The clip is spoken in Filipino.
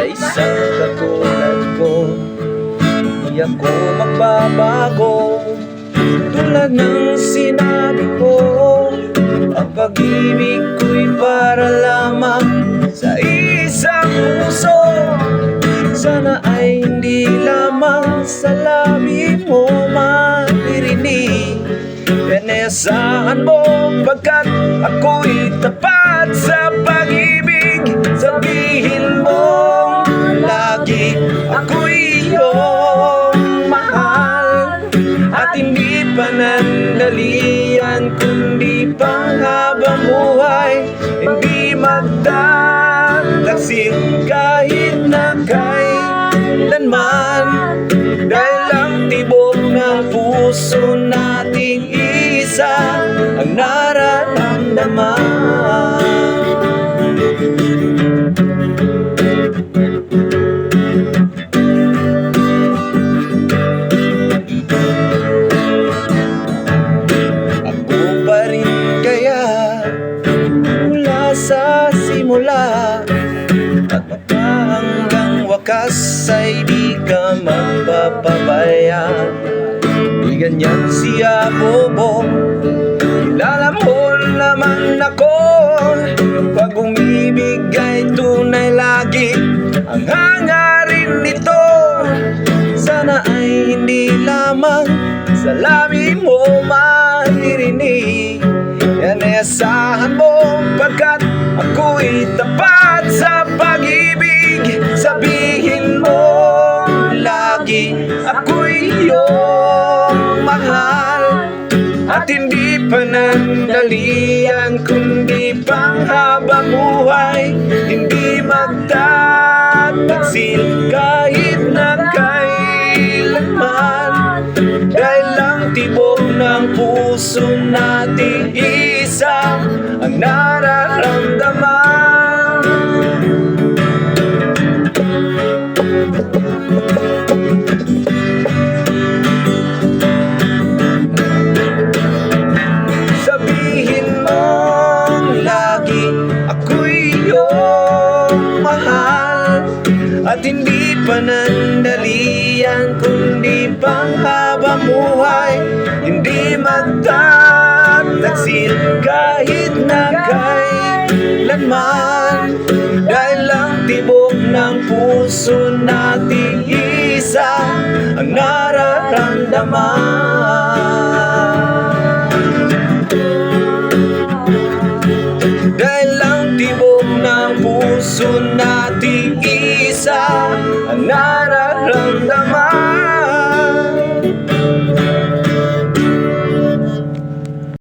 isang katulad ko. Di ako magbabago, tulad ng sinabi ko. Ang pag-ibig ko'y para lamang sa isang puso. Sana ay hindi lamang sa labi mo maririnig. Inasahan mo pagkat ako'y tapat sa pag-ibig. Sabihin mo lagi ako'y iyong mahal, at hindi panandalian kundi panghabang buhay. Hindi magtataksil kahit na kailanman, dahil ang tibok ng puso nating isa ang nararamdaman. Ako pa rin kaya mula sa simula, at hanggang wakas ay di ka magpapabaya. Di ganyan siya bobo, kilala mo naman ako. Pag umibig ay tunay lagi ang hangarin nito. Sana ay hindi lamang sa labi mo maririnig. Yan ay asahan mo pagkat ako'y tapat sa pag-ibig. Sabihin mo lagi ako'y iyong mahal, at hindi panandalian kundi panghabang buhay. Hindi magtataksil kahit na kailanman, dahil ang tibok ng puso nating isa ang nararamdaman. Sabihin mo lagi ako'y iyong mahal, at hindi panandalian kundi panghabang buhay. Hindi magtataksil kahit na kailanman, dahil ang tibok ng puso nating isa ang nararamdaman. Dahil ang tibok ng puso nating isa ang nararamdaman.